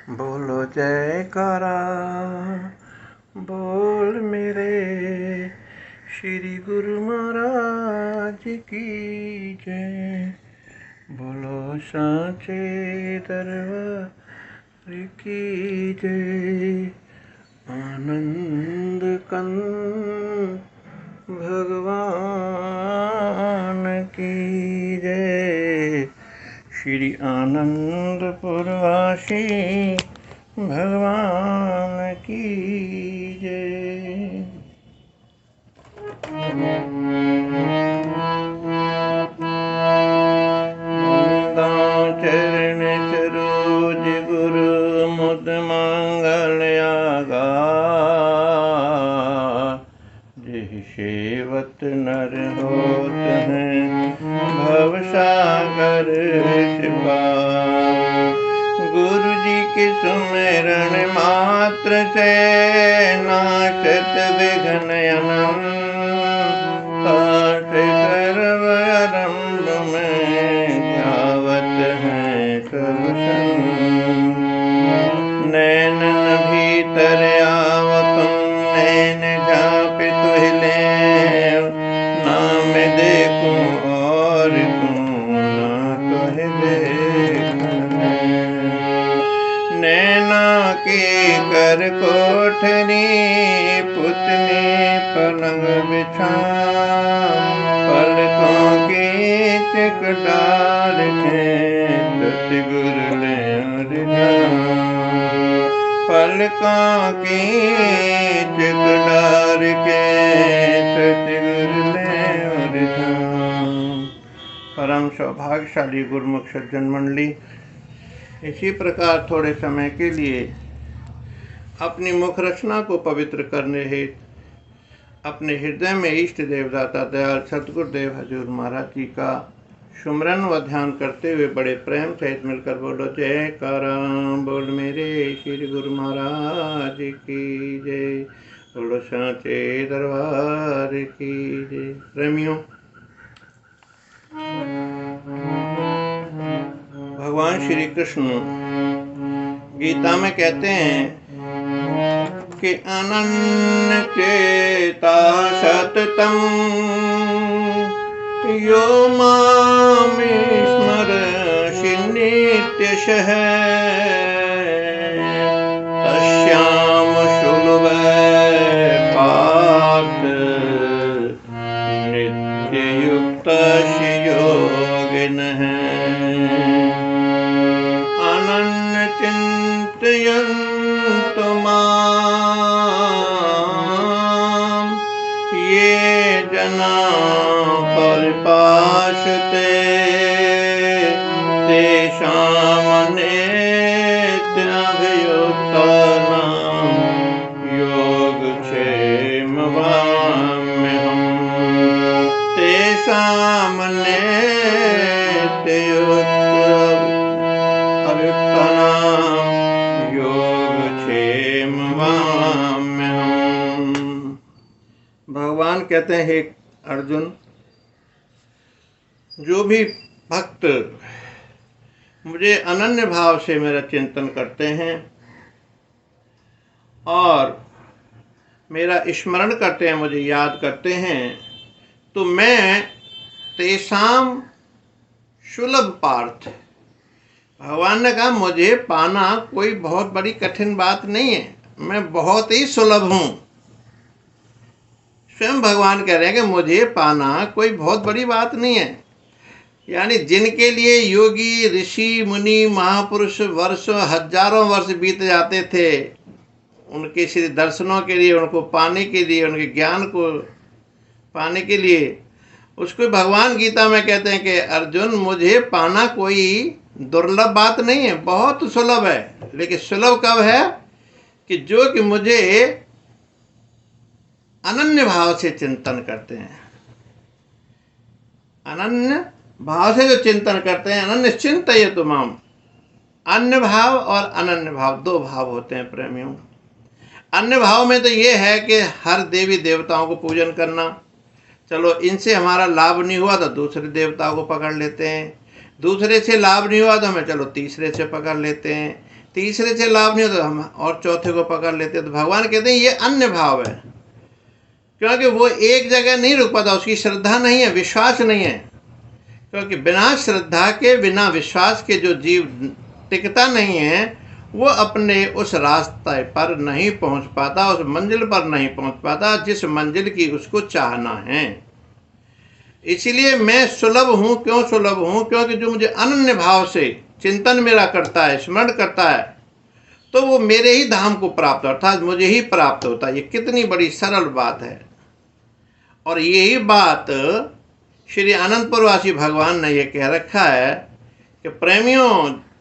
बोलो जयकारा, बोल मेरे श्री गुरु महाराज की जय। बोलो सांचे दरबार की जय। आनंद कंद भगवान की जय। श्री आनंदपुरवासी भगवान की जय। चरण सरोज गुरु मुद मंगल आगा। जिह सेवत नर होत हैं भव सागर पार। गुरु जी के सुमिरन मात्र से नाशत विघ्न अनंत। सर्व आरंभ में ध्यावत हैं सब संत। नैनन भीतर आवत नैन झाँपि तुहिले। नाम देखूं और ना तुहे देखूं। नैना की कर कोठरी पुतली पलंग बिछा। पलकों की चिकटार के सतगुरु ले पलकों की चिकटार के सतगुरु ले। परम सौभाग्यशाली गुरुमुख सज्जन मंडली, इसी प्रकार थोड़े समय के लिए अपनी मुख रचना को पवित्र करने हेतु अपने हृदय में इष्ट देवदाता दयाल सतगुरुदेव हजूर महाराज जी का सुमरन व ध्यान करते हुए बड़े प्रेम सहित मिलकर बोलो जयकारा, बोल मेरे श्री गुरु महाराज की जय। बोलो सांचे दरबार की जय। प्रेमियों, भगवान श्री कृष्ण गीता में कहते हैं कि अनन्य चेता सततम यो मां स्मरसि नित्यशः। तस्याम सुलभ पार्थ नित्ययुक्तस्य योगिनः। अनन्य चिन्तयन्तु माम् ये जना परिपाश्यते। तेषां नित्यमभियुक्तानां योगक्षेमवाम्यहम्। तेषां नित्ययुक्तानां योगक्षेमवाम्यहम्। भगवान कहते हैं, हे अर्जुन, जो भी भक्त मुझे अनन्य भाव से मेरा चिंतन करते हैं और मेरा स्मरण करते हैं, मुझे याद करते हैं, तो मैं तेषाम सुलभ पार्थ। भगवान ने कहा मुझे पाना कोई बहुत बड़ी कठिन बात नहीं है, मैं बहुत ही सुलभ हूँ। स्वयं भगवान कह रहे हैं कि मुझे पाना कोई बहुत बड़ी बात नहीं है। यानी जिनके लिए योगी ऋषि मुनि महापुरुष वर्षों हजारों वर्ष बीत जाते थे, उनके श्री दर्शनों के लिए, उनको पाने के लिए, उनके ज्ञान को पाने के लिए, उसको भगवान गीता में कहते हैं कि अर्जुन मुझे पाना कोई दुर्लभ बात नहीं है, बहुत सुलभ है। लेकिन सुलभ कब है कि जो कि मुझे अनन्य भाव से चिंतन करते हैं। अनन्य भाव से जो चिंतन करते हैं, अनन्य चिंतयतु माम। अन्य भाव और अनन्य भाव दो भाव होते हैं प्रेमियों। अन्य भाव में तो ये है कि हर देवी देवताओं को पूजन करना, चलो इनसे हमारा लाभ नहीं हुआ तो दूसरे देवताओं को पकड़ लेते हैं, दूसरे से लाभ नहीं हुआ तो हमें चलो तीसरे से पकड़ लेते हैं, तीसरे से लाभ नहीं होता हम और चौथे को पकड़ लेते। तो भगवान कहते हैं ये अन्य भाव है, क्योंकि वो एक जगह नहीं रुक पाता, उसकी श्रद्धा नहीं है, विश्वास नहीं है। क्योंकि बिना श्रद्धा के, बिना विश्वास के जो जीव टिकता नहीं है, वो अपने उस रास्ते पर नहीं पहुंच पाता, उस मंजिल पर नहीं पहुंच पाता जिस मंजिल की उसको चाहना है। इसीलिए मैं सुलभ हूं। क्यों सुलभ हूं? क्योंकि जो मुझे अनन्य भाव से चिंतन मेरा करता है, स्मरण करता है, तो वो मेरे ही धाम को प्राप्त, अर्थात मुझे ही प्राप्त होता है। ये कितनी बड़ी सरल बात है। और यही बात श्री अनंतपुरवासी भगवान ने ये कह रखा है कि प्रेमियों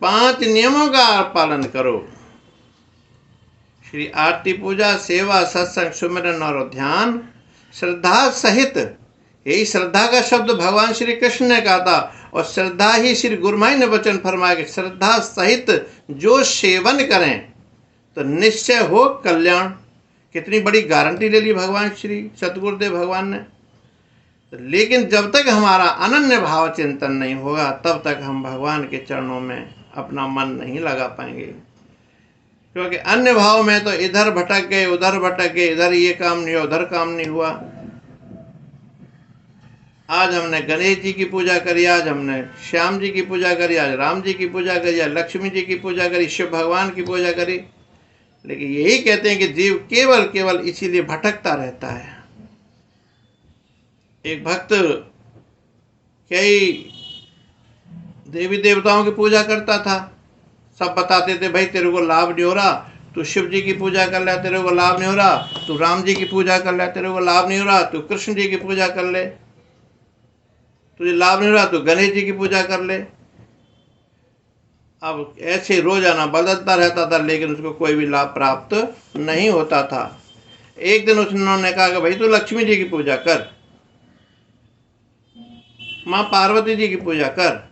5 नियमों का पालन करो। श्री आरती, पूजा, सेवा, सत्संग, सुमिरन और ध्यान श्रद्धा सहित, यही श्रद्धा का शब्द भगवान श्री कृष्ण ने कहा था। और श्रद्धा ही श्री गुरुमाई ने वचन फरमाया कि श्रद्धा सहित जो सेवन करें तो निश्चय हो कल्याण। कितनी बड़ी गारंटी ले ली भगवान श्री सतगुरुदेव भगवान ने। लेकिन जब तक हमारा अनन्य भाव चिंतन नहीं होगा, तब तक हम भगवान के चरणों में अपना मन नहीं लगा पाएंगे। क्योंकि अन्य भाव में तो इधर भटक गए, उधर भटक गए, इधर ये काम नहीं हुआ, उधर काम नहीं हुआ। आज हमने गणेश जी की पूजा करी, आज हमने श्याम जी की पूजा करी, आज राम जी की पूजा करी, आज लक्ष्मी जी की पूजा करी, शिव भगवान की पूजा करी। लेकिन यही कहते हैं कि जीव केवल केवल इसीलिए भटकता रहता है। एक भक्त कई देवी देवताओं की पूजा करता था। सब बताते थे भाई तेरे को लाभ नहीं हो रहा, तू शिव जी की पूजा कर ले, तेरे को लाभ नहीं हो रहा, तू राम जी की पूजा कर ले, तेरे को लाभ नहीं हो रहा, तू कृष्ण जी की पूजा कर ले, तुझे लाभ नहीं हो रहा, तू गणेश जी की पूजा कर ले। अब ऐसे रोजाना बदलता रहता था, लेकिन उसको कोई भी लाभ प्राप्त नहीं होता था। एक दिन उन्होंने कहा कि भाई तू लक्ष्मी जी की पूजा कर, माँ पार्वती जी की पूजा कर।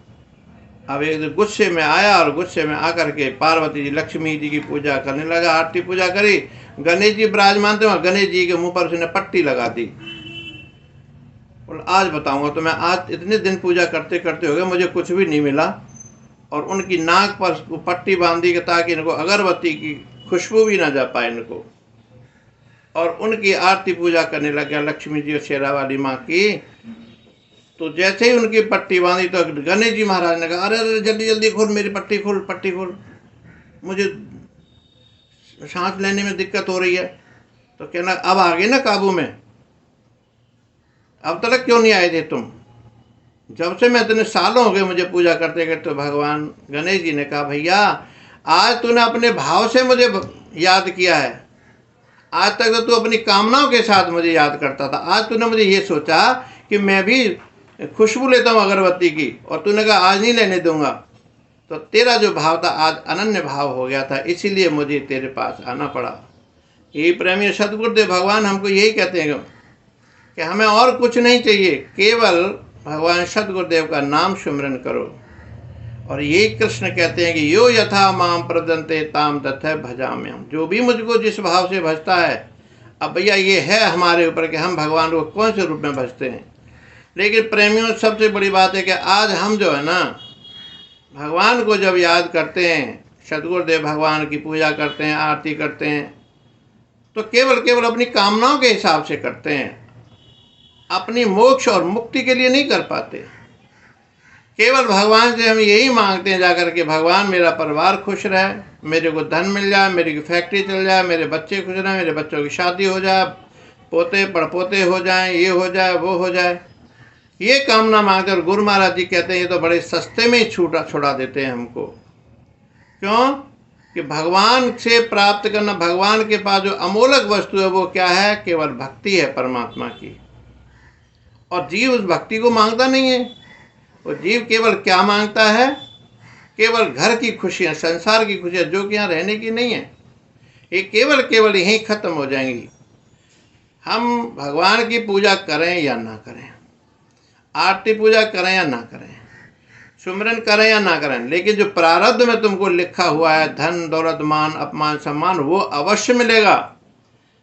अब एक दिन गुस्से में आया और गुस्से में आकर के पार्वती जी, लक्ष्मी जी की पूजा करने लगा। आरती पूजा करी, गणेश जी विराजमान थे, गणेश जी के मुंह पर उसने पट्टी लगा दी। और आज बताऊंगा तो मैं आज इतने दिन पूजा करते करते हो गए, मुझे कुछ भी नहीं मिला। और उनकी नाक पर पट्टी बांधी कि ताकि इनको अगरबत्ती की खुशबू भी ना जा पाए इनको। और उनकी आरती पूजा करने लग गया लक्ष्मी जी और शेरा वाली माँ की। तो जैसे ही उनकी पट्टी बांधी तो गणेश जी महाराज ने कहा, अरे अरे जल्दी जल्दी खोल, मेरी पट्टी खोल, पट्टी खोल, मुझे सांस लेने में दिक्कत हो रही है। तो कहना अब आ गए ना काबू में, अब तक क्यों नहीं आए थे तुम? जब से मैं इतने सालों हो गए मुझे पूजा करते करते। तो भगवान गणेश जी ने कहा, भैया आज तूने अपने भाव से मुझे याद किया है। आज तक तो तू अपनी कामनाओं के साथ मुझे याद करता था। आज तूने मुझे ये सोचा कि मैं भी खुशबू लेता हूँ अगरबत्ती की, और तूने कहा आज नहीं लेने दूंगा। तो तेरा जो भाव था आज अनन्य भाव हो गया था, इसीलिए मुझे तेरे पास आना पड़ा। यही प्रेमी सतगुरुदेव भगवान हमको यही कहते हैं कि हमें और कुछ नहीं चाहिए, केवल भगवान सतगुरुदेव का नाम सुमिरन करो। और यही कृष्ण कहते हैं कि यो यथा माम प्रदन्ते ताम तथा भजाम्यहम्। जो भी मुझको जिस भाव से भजता है, अब भैया ये है हमारे ऊपर कि हम भगवान को कौन से रूप में भजते हैं। लेकिन प्रेमियों सबसे बड़ी बात है कि आज हम जो है ना, भगवान को जब याद करते हैं, सतगुरुदेव भगवान की पूजा करते हैं, आरती करते हैं, तो केवल केवल अपनी कामनाओं के हिसाब से करते हैं, अपनी मोक्ष और मुक्ति के लिए नहीं कर पाते। केवल भगवान से हम यही मांगते हैं जाकर के, भगवान मेरा परिवार खुश रहे, मेरे को धन मिल जाए, मेरी फैक्ट्री चल जाए, मेरे बच्चे खुश रहें, मेरे बच्चों की शादी हो जाए, पोते पड़पोते हो जाएं, ये हो जाए वो हो जाए, ये कामना मांगते। और गुरु महाराज जी कहते हैं ये तो बड़े सस्ते में ही छुड़ा देते हैं हमको। क्यों? कि भगवान से प्राप्त करना, भगवान के पास जो अमोलक वस्तु है वो क्या है? केवल भक्ति है परमात्मा की। और जीव उस भक्ति को मांगता नहीं है। वो जीव केवल क्या मांगता है? केवल घर की खुशियाँ, संसार की खुशियाँ, जो कि यहाँ रहने की नहीं है, ये केवल केवल यहीं खत्म हो जाएंगी। हम भगवान की पूजा करें या ना करें, आरती पूजा करें या ना करें, सुमिरन करें या ना करें, लेकिन जो प्रारब्ध में तुमको लिखा हुआ है, धन दौलत मान अपमान सम्मान, वो अवश्य मिलेगा।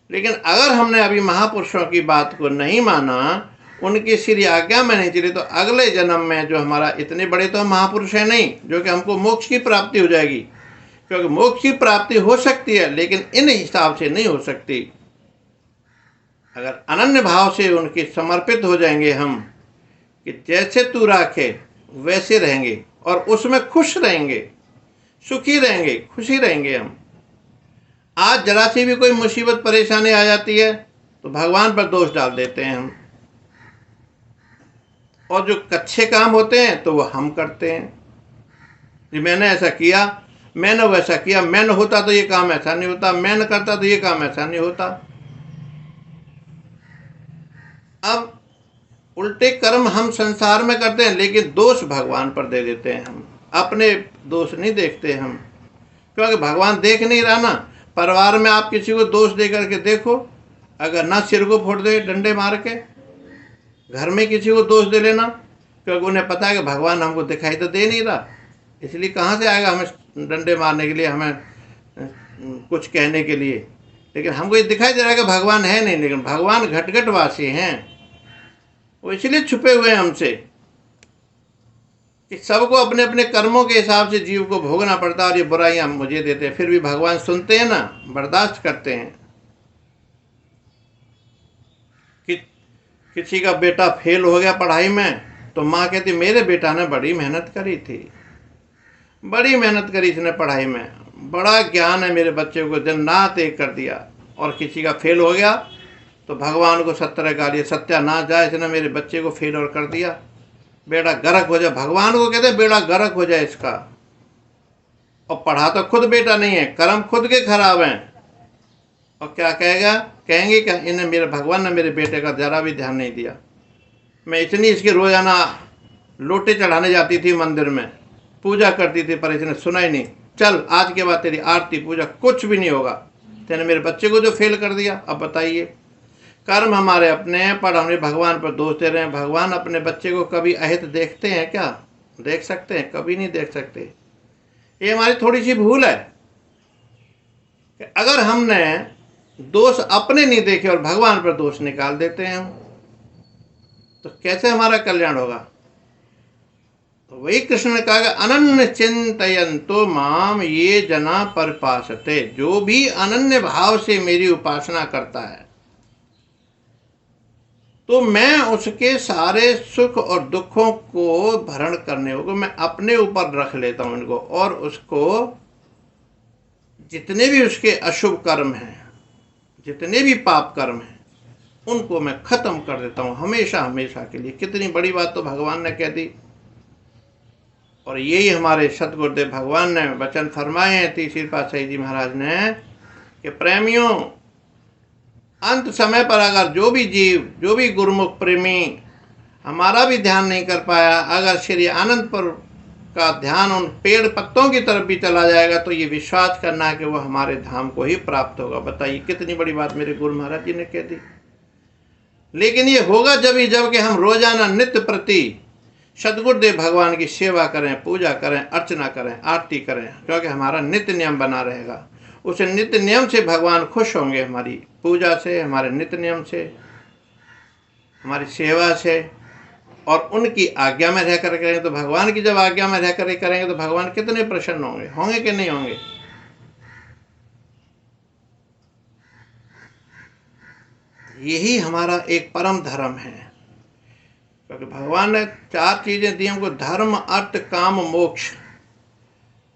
लेकिन अगर हमने अभी महापुरुषों की बात को नहीं माना, उनकी श्री आज्ञा में नहीं चली, तो अगले जन्म में जो हमारा, इतने बड़े तो हम महापुरुष हैं नहीं जो कि हमको मोक्ष की प्राप्ति हो जाएगी, क्योंकि मोक्ष की प्राप्ति हो सकती है लेकिन इन हिसाब से नहीं हो सकती। अगर अनन्य भाव से उनके समर्पित हो जाएंगे हम कि जैसे तू राखे वैसे रहेंगे और उसमें खुश रहेंगे, सुखी रहेंगे, खुशी रहेंगे हम। आज जरा सी भी कोई मुसीबत परेशानी आ जाती है तो भगवान पर दोष डाल देते हैं हम, और जो अच्छे काम होते हैं तो वो हम करते हैं कि मैंने ऐसा किया, मैंने वैसा किया, मैंने होता तो ये काम ऐसा नहीं होता, मैंने करता तो ये काम ऐसा नहीं होता। अब उल्टे कर्म हम संसार में करते हैं लेकिन दोष भगवान पर दे देते हैं हम, अपने दोष नहीं देखते हम, क्योंकि भगवान देख नहीं रहा ना। परिवार में आप किसी को दोष दे करके देखो, अगर ना सिर को फोड़ दे डंडे मार के, घर में किसी को दोष दे लेना, क्योंकि उन्हें पता है कि भगवान हमको दिखाई तो दे नहीं रहा, इसलिए कहाँ से आएगा हमें डंडे मारने के लिए, हमें कुछ कहने के लिए। लेकिन हमको ये दिखाई दे रहा है कि भगवान है नहीं, लेकिन भगवान घट घट वासी हैं, वो इसलिए छुपे हुए हैं हमसे कि सबको अपने अपने कर्मों के हिसाब से जीव को भोगना पड़ता है, और ये बुराइयां मुझे देते हैं। फिर भी भगवान सुनते हैं ना, बर्दाश्त करते हैं। कि किसी का बेटा फेल हो गया पढ़ाई में तो माँ कहती मेरे बेटा ने बड़ी मेहनत करी थी, बड़ी मेहनत करी इसने पढ़ाई में, बड़ा ज्ञान है मेरे बच्चे को, दिन रात एक कर दिया। और किसी का फेल हो गया तो भगवान को 70 गालियाँ, सत्यानाश जाए इसने मेरे बच्चे को फेल और कर दिया, बेड़ा गर्क हो जाए। भगवान को कहते बेड़ा गर्क हो जाए इसका। और पढ़ा तो खुद बेटा नहीं है, कर्म खुद के खराब हैं, और क्या कहेंगे कि इन्हें मेरे भगवान ने मेरे बेटे का जरा भी ध्यान नहीं दिया। मैं इतनी इसके रोजाना लोटे चढ़ाने जाती थी मंदिर में, पूजा करती थी, पर इसने सुना ही नहीं। चल आज के बाद तेरी आरती पूजा कुछ भी नहीं होगा, तेने मेरे बच्चे को जो फेल कर दिया। अब बताइए, कर्म हमारे अपने हैं पर हमने भगवान पर दोष दे रहे हैं। भगवान अपने बच्चे को कभी अहित देखते हैं क्या? देख सकते हैं? कभी नहीं देख सकते। ये हमारी थोड़ी सी भूल है कि अगर हमने दोष अपने नहीं देखे और भगवान पर दोष निकाल देते हैं हम, तो कैसे हमारा कल्याण होगा? तो वही कृष्ण ने कहा अनन्य चिंतयन्तो माम ये जना परपासते, जो भी अनन्य भाव से मेरी उपासना करता है तो मैं उसके सारे सुख और दुखों को भरण करने को मैं अपने ऊपर रख लेता हूं इनको, और उसको जितने भी उसके अशुभ कर्म हैं, जितने भी पाप कर्म हैं, उनको मैं खत्म कर देता हूं हमेशा हमेशा के लिए। कितनी बड़ी बात तो भगवान ने कह दी। और यही हमारे सतगुरुदेव भगवान ने वचन फरमाए हैं तीसरी पातशाही जी महाराज ने कि प्रेमियों, अंत समय पर अगर जो भी जीव, जो भी गुरुमुख प्रेमी हमारा भी ध्यान नहीं कर पाया, अगर श्री आनंदपुर का ध्यान उन पेड़ पत्तों की तरफ भी चला जाएगा, तो ये विश्वास करना है कि वो हमारे धाम को ही प्राप्त होगा। बताइए कितनी बड़ी बात मेरे गुरु महाराज जी ने कह दी। लेकिन ये होगा जब कि हम रोजाना नित्य प्रति सदगुरुदेव भगवान की सेवा करें, पूजा करें, अर्चना करें, आरती करें, क्योंकि हमारा नित्य नियम बना रहेगा। उस नित्य नियम से भगवान खुश होंगे, हमारी पूजा से, हमारे नित्य नियम से, हमारी सेवा से। और उनकी आज्ञा में रहकर करेंगे तो भगवान की जब आज्ञा में रहकर करेंगे तो भगवान कितने प्रसन्न होंगे, होंगे कि नहीं होंगे? यही हमारा एक परम धर्म है, क्योंकि भगवान ने 4 चीजें दी हमको, धर्म, अर्थ, काम, मोक्ष।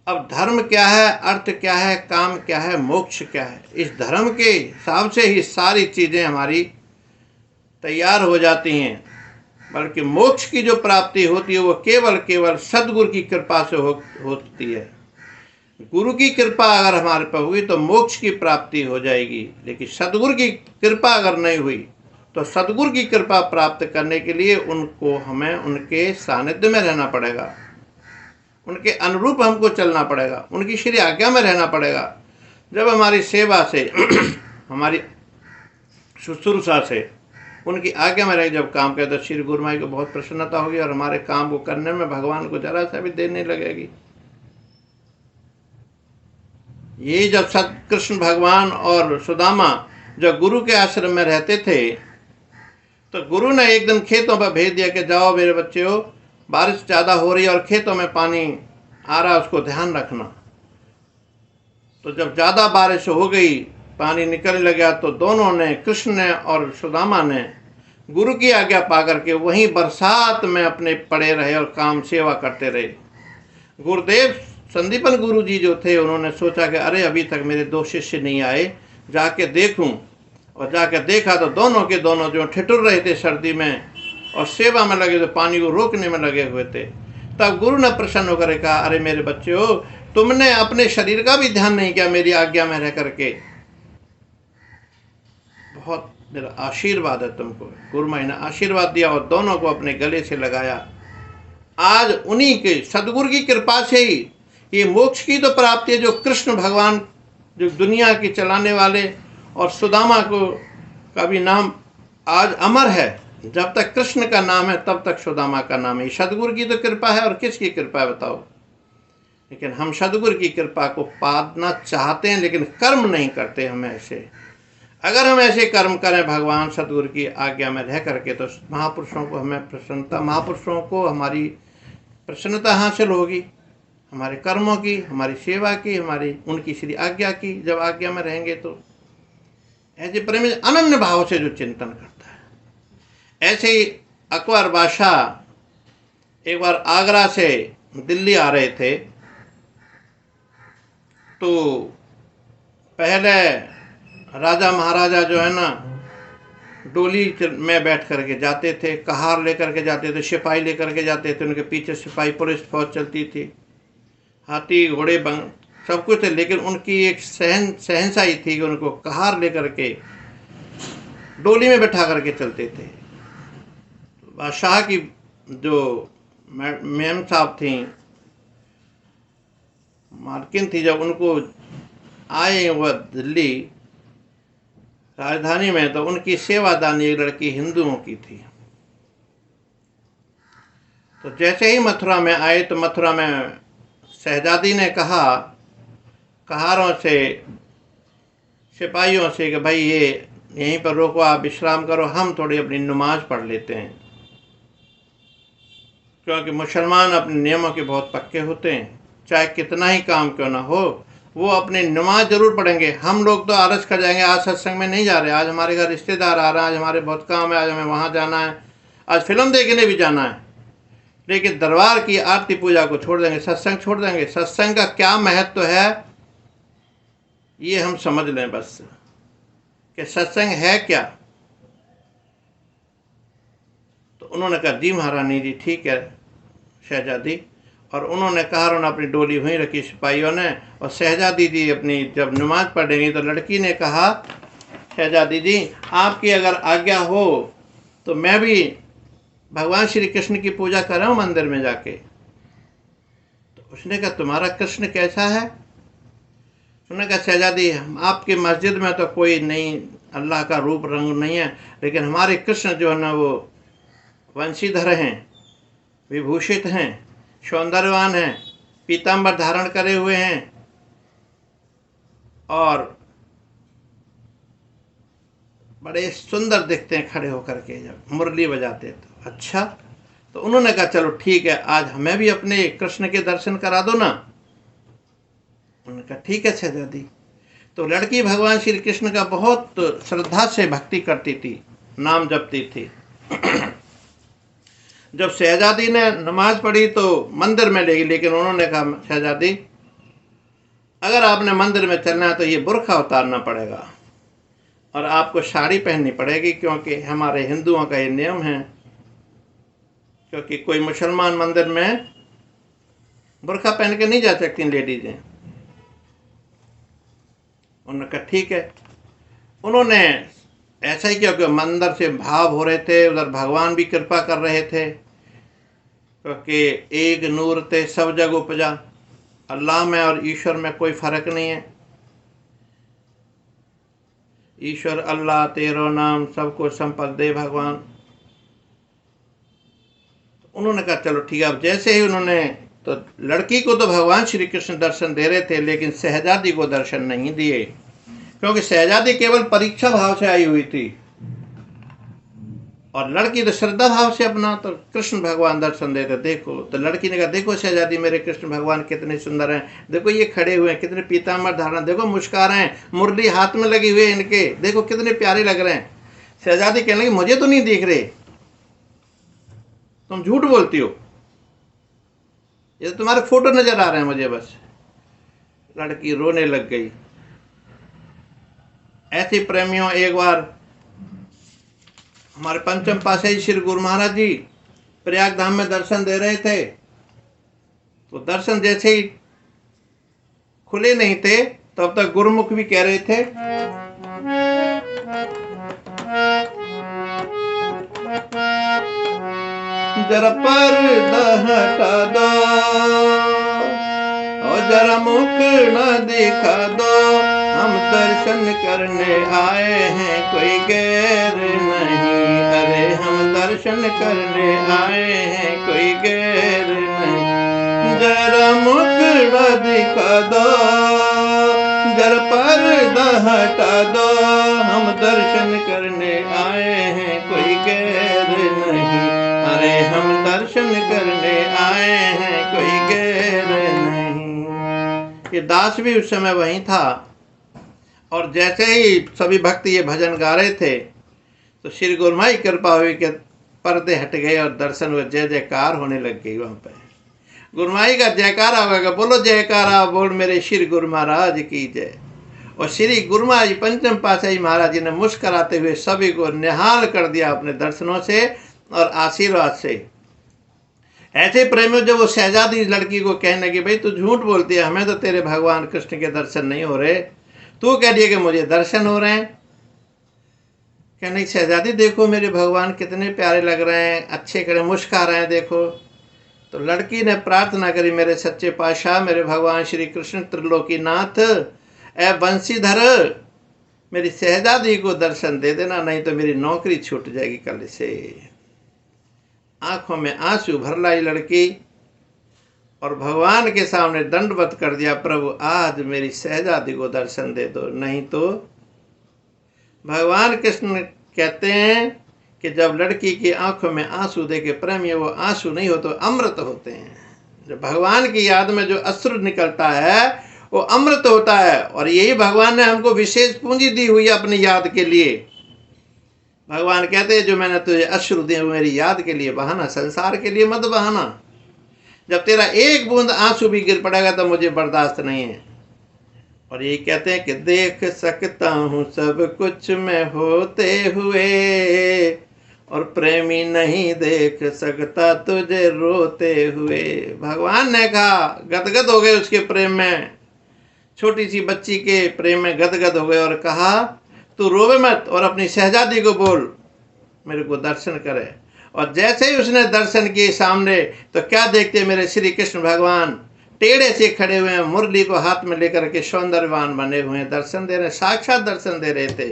अब धर्म क्या है, अर्थ क्या है, काम क्या है, मोक्ष क्या है? इस धर्म के हिसाब से ही सारी चीजें हमारी तैयार हो जाती हैं। बल्कि मोक्ष की जो प्राप्ति होती है वो केवल सदगुरु की कृपा से होती है। गुरु की कृपा अगर हमारे पर हुई तो मोक्ष की प्राप्ति हो जाएगी, लेकिन सदगुरु की कृपा अगर नहीं हुई तो सदगुरु की कृपा प्राप्त करने के लिए हमें उनके सानिध्य में रहना पड़ेगा, उनके अनुरूप हमको चलना पड़ेगा, उनकी श्री आज्ञा में रहना पड़ेगा। जब हमारी सेवा से हमारी शुश्रूषा से उनकी आज्ञा में रहे, जब काम करे तो श्री गुरु माई को बहुत प्रसन्नता होगी और हमारे काम को करने में भगवान को जरा सा भी देर नहीं लगेगी। ये जब कृष्ण भगवान और सुदामा जब गुरु के आश्रम में रहते थे तो गुरु ने एक दिन खेतों पर भेज दिया कि जाओ मेरे बच्चों, बारिश ज़्यादा हो रही है और खेतों में पानी आ रहा है, उसको ध्यान रखना। तो जब ज़्यादा बारिश हो गई, पानी निकलने लगा, तो दोनों ने, कृष्ण ने और सुदामा ने, गुरु की आज्ञा पा करके वहीं बरसात में अपने पड़े रहे और काम सेवा करते रहे। गुरुदेव संदीपन गुरु जी जो थे, उन्होंने सोचा कि अरे अभी तक मेरे 2 शिष्य नहीं आए, जाके देखूं। और जाके देखा तो दोनों के दोनों जो ठिठुर रहे थे सर्दी में और सेवा में लगे थे, पानी को रोकने में लगे हुए थे। तब गुरु ने प्रसन्न होकर कहा, अरे मेरे बच्चे हो, तुमने अपने शरीर का भी ध्यान नहीं किया मेरी आज्ञा में रह करके। बहुत मेरा आशीर्वाद है तुमको। गुरु माई ने आशीर्वाद दिया और दोनों को अपने गले से लगाया। आज उन्हीं के सदगुरु की कृपा से ही ये मोक्ष की तो प्राप्ति है, जो कृष्ण भगवान जो दुनिया की चलाने वाले, और सुदामा को का भी नाम आज अमर है। जब तक कृष्ण का नाम है तब तक सुदामा का नाम है। सदगुरु की तो कृपा है, और किसकी कृपा है बताओ। लेकिन हम सदगुरु की कृपा को पाना चाहते हैं, लेकिन कर्म नहीं करते हम ऐसे। अगर हम ऐसे कर्म करें भगवान सदगुरु की आज्ञा में रह करके, तो महापुरुषों को हमें प्रसन्नता, महापुरुषों को हमारी प्रसन्नता हासिल होगी, हमारे कर्मों की, हमारी सेवा की, हमारी उनकी श्री आज्ञा की। जब आज्ञा में रहेंगे तो ऐसे प्रेम अनन्य भाव से जो चिंतन करता है। ऐसे ही अकबर बादशाह एक बार आगरा से दिल्ली आ रहे थे, तो पहले राजा महाराजा जो है ना, डोली में बैठ करके जाते थे, कहार लेकर के जाते थे, सिपाही लेकर के जाते थे, उनके पीछे सिपाही पुलिस फौज चलती थी, हाथी घोड़े सब कुछ थे। लेकिन उनकी एक सहनशाही थी कि उनको कहार लेकर के डोली में बैठा करके चलते थे। बादशाह की जो मैम साहब थी, मालकिन थी, जब उनको आए वह दिल्ली राजधानी में, तो उनकी सेवादानी एक लड़की हिंदुओं की थी। तो जैसे ही मथुरा में आए, तो मथुरा में शहजादी ने कहा कहारों से, सिपाहियों से कि भाई ये यहीं पर रोको, आप विश्राम करो, हम थोड़ी अपनी नमाज पढ़ लेते हैं। क्योंकि मुसलमान अपने नियमों के बहुत पक्के होते हैं, चाहे कितना ही काम क्यों ना हो, वो अपनी नमाज जरूर पढ़ेंगे। हम लोग तो आलस कर जाएंगे, आज सत्संग में नहीं जा रहे, आज हमारे घर रिश्तेदार आ रहा है, आज हमारे बहुत काम है, आज हमें वहाँ जाना है, आज फिल्म देखने भी जाना है। लेकिन दरबार की आरती पूजा को छोड़ देंगे, सत्संग छोड़ देंगे। सत्संग का क्या महत्व है ये हम समझ लें बस, कि सत्संग है क्या। तो उन्होंने कहा जी महारानी जी ठीक है शहजादी। और उन्होंने कहा, उन्होंने अपनी डोली वहीं रखी सिपाहियों ने, और शहजादी जी अपनी जब नमाज पढ़ेंगी, तो लड़की ने कहा, शहजादी जी आपकी अगर आज्ञा हो तो मैं भी भगवान श्री कृष्ण की पूजा कर रहा हूँ मंदिर में जाके। तो उसने कहा तुम्हारा कृष्ण कैसा है? उन्होंने कहा शहजादी आपकी मस्जिद में तो कोई नहीं, अल्लाह का रूप रंग नहीं है, लेकिन हमारे कृष्ण जो है ना वो वंशीधर हैं, विभूषित हैं, सौंदर्यवान हैं, पीताम्बर धारण करे हुए हैं, और बड़े सुंदर दिखते हैं खड़े होकर के जब मुरली बजाते। तो अच्छा, तो उन्होंने कहा चलो ठीक है, आज हमें भी अपने कृष्ण के दर्शन करा दो ना। उन्होंने कहा ठीक है शहजादी। तो लड़की भगवान श्री कृष्ण का बहुत श्रद्धा से भक्ति करती थी, नाम जपती थी। जब शहजादी ने नमाज पढ़ी तो मंदिर में ले गई, लेकिन उन्होंने कहा शहजादी अगर आपने मंदिर में चलना है तो ये बुर्खा उतारना पड़ेगा और आपको साड़ी पहननी पड़ेगी, क्योंकि हमारे हिंदुओं का ये नियम है, क्योंकि कोई मुसलमान मंदिर में बुर्खा पहन के नहीं जा सकती लेडीजें। उन्होंने कहा ठीक है। उन्होंने ऐसा ही किया, क्योंकि मंदिर से भाव हो रहे थे, उधर भगवान भी कृपा कर रहे थे, क्योंकि एक नूर थे सब जग उपजा, अल्लाह में और ईश्वर में कोई फर्क नहीं है। ईश्वर अल्लाह तेरो नाम सबको संपद दे भगवान। उन्होंने कहा चलो ठीक है। अब जैसे ही उन्होंने, तो लड़की को तो भगवान श्री कृष्ण दर्शन दे रहे थे, लेकिन शहजादी को दर्शन नहीं दिए, क्योंकि शहजादी केवल परीक्षा भाव से आई हुई थी। और लड़की तो श्रद्धा भाव से अपना, तो कृष्ण भगवान दर्शन देते। देखो, तो लड़की ने कहा, देखो शहजादी मेरे कृष्ण भगवान कितने सुंदर हैं, देखो ये खड़े हुए हैं, कितने पीताम्बर धारण, देखो मुस्कुरा रहे हैं, मुरली हाथ में लगी हुई है इनके, देखो कितने प्यारे लग रहे हैं। शहजादी कहने लगी, मुझे तो नहीं दिख रहे, तुम झूठ बोलती हो, ये तो तुम्हारे फोटो नजर आ रहे हैं मुझे बस। लड़की रोने लग गई। ऐसे प्रेमियों, एक बार हमारे पंचम पातशाही श्री गुरु महाराज जी प्रयाग धाम में दर्शन दे रहे थे, तो दर्शन जैसे ही खुले नहीं थे तब तक गुरुमुख भी कह रहे थे, जरा पर्दा हटा दो और जरा मुख न दिखा दो, हम दर्शन करने आए हैं कोई गैर नहीं, अरे हम दर्शन करने आए हैं कोई गैर नहीं, जरा मुख न दिखा दो, जरा पर्दा हटा दो, हम दर्शन करने आए हैं कोई गैर नहीं, अरे हम दर्शन करने आए हैं कोई गैर नहीं। ये दास भी उस समय वहीं था, और जैसे ही सभी भक्त ये भजन गा रहे थे तो श्री गुरुमाई कृपा हुई कि पर्दे हट गए और दर्शन हुए, जय जयकार होने लग गई। वहां पर गुरुमाई का जयकारा होगा, बोलो जयकारा बोल मेरे श्री गुरु महाराज की जय। और श्री गुरु महाराज पंचम पातशाही महाराज जी ने मुस्कुराते हुए सभी को निहाल कर दिया अपने दर्शनों से और आशीर्वाद से। ऐसे प्रेमियों, जब वो शहजादी लड़की को कहने की, भाई तू झूठ बोलती है, हमें तो तेरे भगवान कृष्ण के दर्शन नहीं हो रहे, तू कह रही है कि मुझे दर्शन हो रहे हैं। कहने की, शहजादी देखो मेरे भगवान कितने प्यारे लग रहे हैं, अच्छे खड़े मुस्कुरा रहे हैं, देखो। तो लड़की ने प्रार्थना करी, मेरे सच्चे पातशाह, मेरे भगवान श्री कृष्ण त्रिलोकीनाथ, ए बंसीधर, मेरी शहजादी को दर्शन दे देना, नहीं तो मेरी नौकरी छूट जाएगी कल से। आंखों में आंसू भर लाई लड़की और भगवान के सामने दंडवत कर दिया, प्रभु आज मेरी शहजादी को दर्शन दे दो, नहीं तो। भगवान कृष्ण कहते हैं कि जब लड़की की आंखों में आंसू देखे प्रेमी, वो आंसू नहीं हो तो अमृत होते हैं। जब भगवान की याद में जो अश्रु निकलता है वो अमृत होता है, और यही भगवान ने हमको विशेष पूंजी दी हुई है अपनी याद के लिए। भगवान कहते हैं, जो मैंने तुझे अश्रु दिए वो मेरी याद के लिए बहाना, संसार के लिए मत बहाना। जब तेरा एक बूंद आंसू भी गिर पड़ेगा तो मुझे बर्दाश्त नहीं है। और ये कहते हैं कि देख सकता हूँ सब कुछ मैं होते हुए, और प्रेमी नहीं देख सकता तुझे रोते हुए। भगवान ने कहा, गदगद हो गए उसके प्रेम में, छोटी सी बच्ची के प्रेम में गदगद हो गए, और कहा तू रोवे मत और अपनी शहजादी को बोल मेरे को दर्शन करे। और जैसे ही उसने दर्शन किए सामने, तो क्या देखते मेरे श्री कृष्ण भगवान टेढ़े से खड़े हुए हैं, मुरली को हाथ में लेकर के सौंदर्यवान बने हुए हैं, दर्शन दे रहे, साक्षात दर्शन दे रहे थे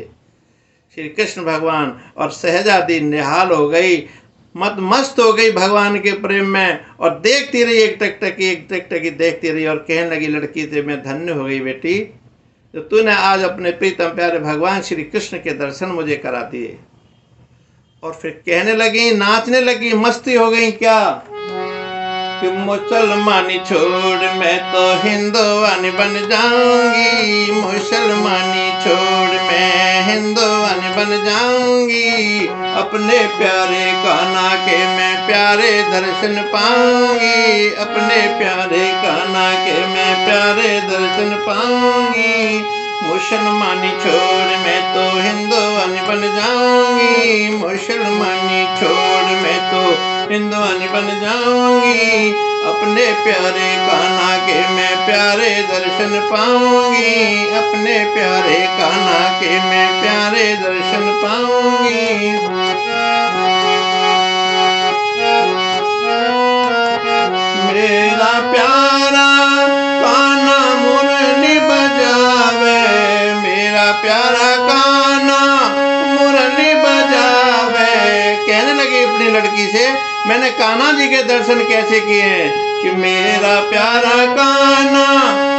श्री कृष्ण भगवान। और शहजादी निहाल हो गई, मस्त हो गई भगवान के प्रेम में, और देखती रही एक टकटकी देखती रही, और कहने लगी लड़की से, मैं धन्य हो गई बेटी, तो तूने आज अपने प्रीतम प्यारे भगवान श्री कृष्ण के दर्शन मुझे करा दिए। और फिर कहने लगी, नाचने लगी, मस्ती हो गई क्या कि मुसलमानी छोड़ मैं तो हिंदुआनी बन जाऊंगी, मुसलमानी छोड़ मैं हिंदुआनी बन जाऊंगी, अपने प्यारे कान्हा के मैं प्यारे दर्शन पाऊंगी, अपने प्यारे कान्हा के मैं प्यारे दर्शन पाऊंगी, मुसलमानी छोड़ मैं तो हिंदुआनी बन जाऊंगी, मुसलमानी छोड़ मैं तो हिंदुआनी बन जाऊंगी, अपने प्यारे कान्हा के मैं प्यारे दर्शन पाऊंगी, अपने प्यारे कान्हा के मैं प्यारे दर्शन पाऊंगी। मेरा प्यारा कान्हा मुरली बजावे, मेरा प्यारा कान्हा मुरली बजावे। कहने लगी अपनी लड़की से, मैंने कान्हा जी के दर्शन कैसे किए हैं कि मेरा प्यारा कान्हा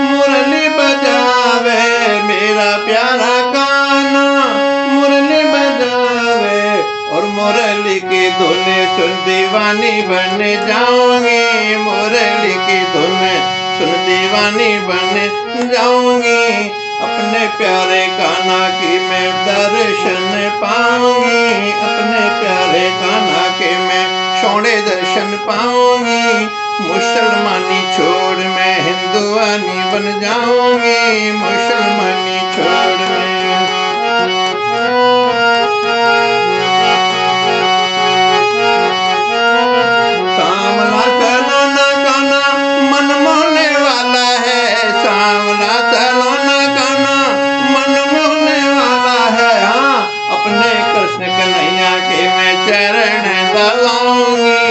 मुरली बजावे, मेरा प्यारा कान्हा मुरली बजावे, और मुरली हिंदुआनी बन जाऊंगी। अपने प्यारे कान्हा की मैं दर्शन पाऊंगी। अपने प्यारे कान्हा के मैं सोने दर्शन पाऊंगी। मुसलमानी छोड़ मैं हिंदुआनी बन जाऊंगी। मुसलमानी छोड़ मैं। सांवला चलो ना कान्हा मन मोहने वाला है। सांवला चलो ना कान्हा मन मोहने वाला है। हाँ, अपने कृष्ण कन्हैया के मैं चरण दबाऊंगी।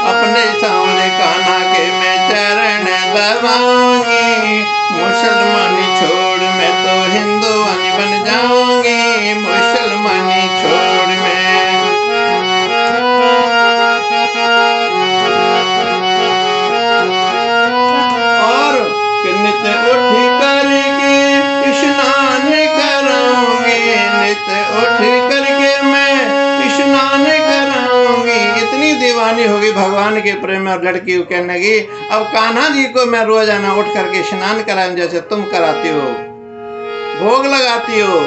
अपने सांवले कान्हा के मैं चरण दबाऊंगी। मुसलमानी छोड़ मैं तो हिंदुआनी बन जाऊंगी। मुसलमानी छोड़ मैं। और नित उठ करके स्नान कराऊंगी। नित उठ करके मैं स्नान कराऊंगी। इतनी दीवानी होगी भगवान के प्रेम में, और लड़की को कहने लगी अब कान्हा जी को मैं रोजाना उठ करके स्नान कराऊं जैसे तुम कराती हो, भोग लगाती हो।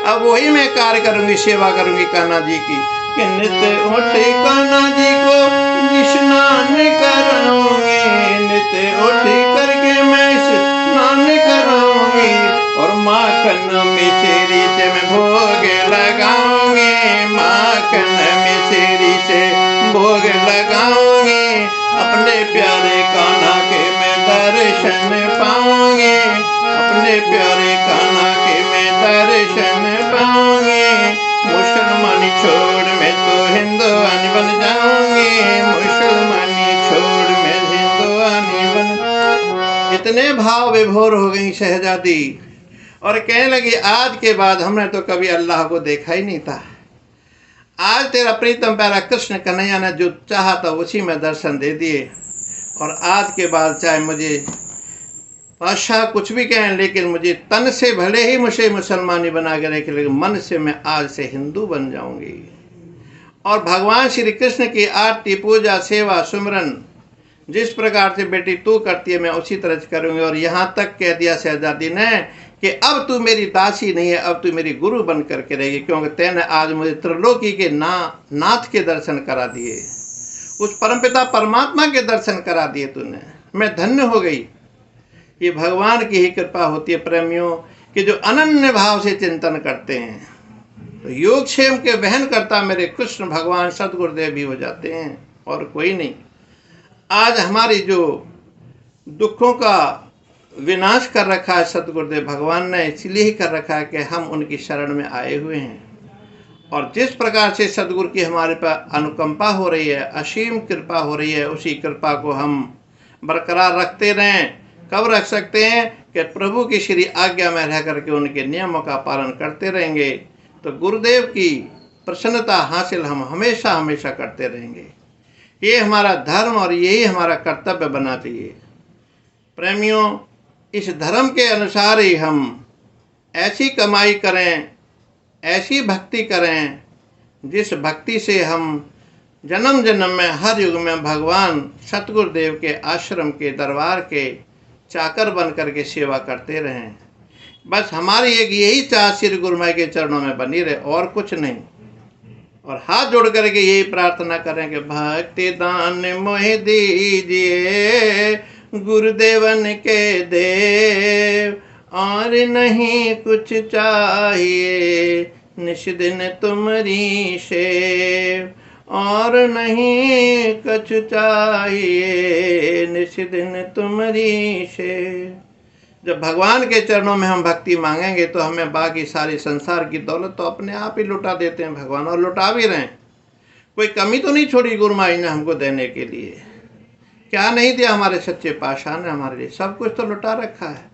अब वही मैं कार्य करूंगी, सेवा करूंगी कान्हा जी की। कि नित उठ कान्हा जी को स्नान कराऊंगी। नित उठ करके मैं स्नान कराऊंगी। और माखन मिश्री से मैं भोग लगाऊंगी। माखन मिश्री से भोग लगाऊंगी। अपने प्यारे कान्हा के मैं दर्शन पाऊंगी। अपने प्यारे कान्हा के मैं दर्शन पाऊंगी। मुसलमानी छोड़ मैं तो हिंदुआनी बन जाऊंगी। मुसलमानी छोड़ मैं हिंदुआनी बन। इतने भाव विभोर हो गई शहजादी और कहने लगी आज के बाद हमने तो कभी अल्लाह को देखा ही नहीं था। आज तेरा प्रीतम प्यारा कृष्ण कन्हैया ने जो चाहा था उसी में दर्शन दे दिए। और आज के बाद चाहे मुझे बादशाह कुछ भी कहें, लेकिन मुझे तन से भले ही मुझे मुसलमानी बना के रखे, लेकिन मन से मैं आज से हिंदू बन जाऊंगी। और भगवान श्री कृष्ण की आरती पूजा सेवा सुमरन जिस प्रकार से बेटी तू करती है मैं उसी तरह से करूंगी। और यहाँ तक कह दिया शहजादी ने कि अब तू मेरी दासी नहीं है, अब तू मेरी गुरु बन करके रहेगी, क्योंकि तैने आज मुझे त्रिलोकी के नाथ के दर्शन करा दिए, उस परमपिता परमात्मा के दर्शन करा दिए तूने। मैं धन्य हो गई। ये भगवान की ही कृपा होती है प्रेमियों, कि जो अनन्य भाव से चिंतन करते हैं तो योगक्षेम के वहन करता मेरे कृष्ण भगवान सदगुरुदेव भी हो जाते हैं, और कोई नहीं। आज हमारी जो दुखों का विनाश कर रखा है सदगुरुदेव भगवान ने, इसलिए ही कर रखा है कि हम उनकी शरण में आए हुए हैं। और जिस प्रकार से सदगुरु की हमारे पर अनुकंपा हो रही है, असीम कृपा हो रही है, उसी कृपा को हम बरकरार रखते रहें। कब रख सकते हैं कि प्रभु की श्री आज्ञा में रह करके उनके नियमों का पालन करते रहेंगे तो गुरुदेव की प्रसन्नता हासिल हम हमेशा हमेशा करते रहेंगे। ये हमारा धर्म और यही हमारा कर्तव्य बनना चाहिए। प्रेमियों, इस धर्म के अनुसार ही हम ऐसी कमाई करें, ऐसी भक्ति करें जिस भक्ति से हम जन्म जन्म में हर युग में भगवान सतगुरुदेव के आश्रम के दरबार के चाकर बन करके सेवा करते रहें। बस हमारी एक यही चाह श्री गुरु माई के चरणों में बनी रहे, और कुछ नहीं। और हाथ जोड़ करके यही प्रार्थना करें कि भक्ति दान मोहि दीजिए गुरुदेवन के देव, और नहीं कुछ चाहिए निश दिन तुमरी सेव, और नहीं कुछ चाहिए निश दिन तुमरी सेव। जब भगवान के चरणों में हम भक्ति मांगेंगे तो हमें बाकी सारी संसार की दौलत तो अपने आप ही लुटा देते हैं भगवान, और लुटा भी रहे हैं। कोई कमी तो नहीं छोड़ी गुरु माई ने हमको देने के लिए। क्या नहीं दिया हमारे सच्चे पातशाह ने हमारे लिए? सब कुछ तो लुटा रखा है।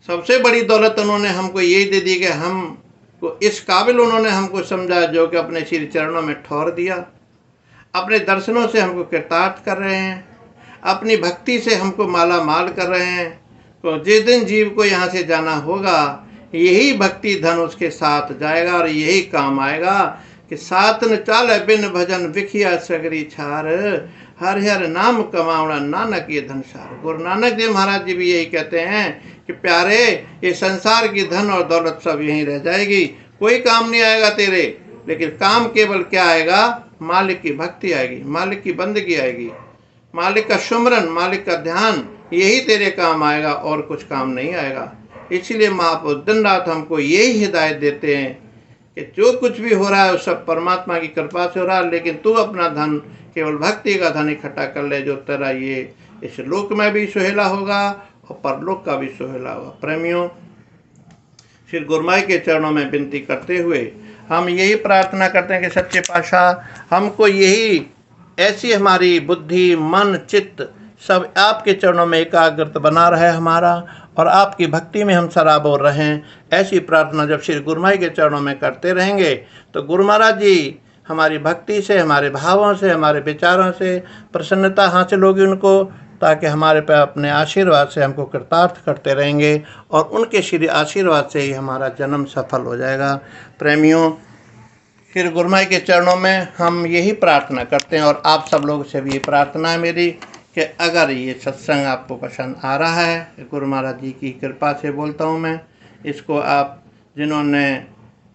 सबसे बड़ी दौलत उन्होंने हमको यही दे दी कि हमको इस काबिल उन्होंने हमको समझा जो कि अपने श्री चरणों में ठहर दिया। अपने दर्शनों से हमको कृतार्थ कर रहे हैं, अपनी भक्ति से हमको माला माल कर रहे हैं। तो जिस दिन जीव को यहाँ से जाना होगा यही भक्ति धन उसके साथ जाएगा, और यही काम आएगा कि सातन चाल बिन भजन विखिया सगरी छार, हर हर नाम कमावड़ा नानक ये धन सार। गुरु नानक देव महाराज जी भी यही कहते हैं कि प्यारे, ये संसार की धन और दौलत सब यहीं रह जाएगी, कोई काम नहीं आएगा तेरे, लेकिन काम केवल क्या आएगा? मालिक की भक्ति आएगी, मालिक की बंदगी आएगी, मालिक का सुमरन, मालिक का ध्यान, यही तेरे काम आएगा और कुछ काम नहीं आएगा। इसलिए महापुरुष दिन रात हमको यही हिदायत देते हैं कि जो कुछ भी हो रहा है वो सब परमात्मा की कृपा से हो रहा है, लेकिन तू अपना धन, केवल भक्ति का धन इकट्ठा कर ले, जो तेरा ये इस लोक में भी सुहेला होगा और परलोक का भी सुहेला होगा। प्रेमियों, श्री गुरुमाई के चरणों में विनती करते हुए हम यही प्रार्थना करते हैं कि सच्चे पातशाह हमको यही ऐसी हमारी बुद्धि, मन, चित्त सब आपके चरणों में एकाग्रत बना रहे हमारा, और आपकी भक्ति में हम सराबोर रहें। ऐसी प्रार्थना जब श्री गुरुमाई के चरणों में करते रहेंगे तो गुरु महाराज जी हमारी भक्ति से, हमारे भावों से, हमारे विचारों से प्रसन्नता हासिल होगी उनको, ताकि हमारे पे अपने आशीर्वाद से हमको कृतार्थ करते रहेंगे और उनके श्री आशीर्वाद से ही हमारा जन्म सफल हो जाएगा। प्रेमियों, श्री गुरुमाई के चरणों में हम यही प्रार्थना करते हैं, और आप सब लोगों से भी ये प्रार्थना है मेरी कि अगर ये सत्संग आपको पसंद आ रहा है, गुरु महाराज जी की कृपा से बोलता हूँ मैं, इसको आप जिन्होंने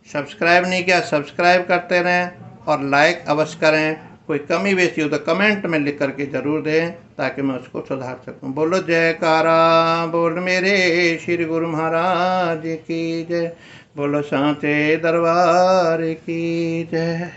सब्सक्राइब नहीं किया सब्सक्राइब करते रहें और लाइक अवश्य करें। कोई कमी बेसी हो तो कमेंट में लिख करके ज़रूर दें ताकि मैं उसको सुधार सकूं। बोलो जयकारा बोल मेरे श्री गुरु महाराज की जय, बोलो सांचे दरबार की जय।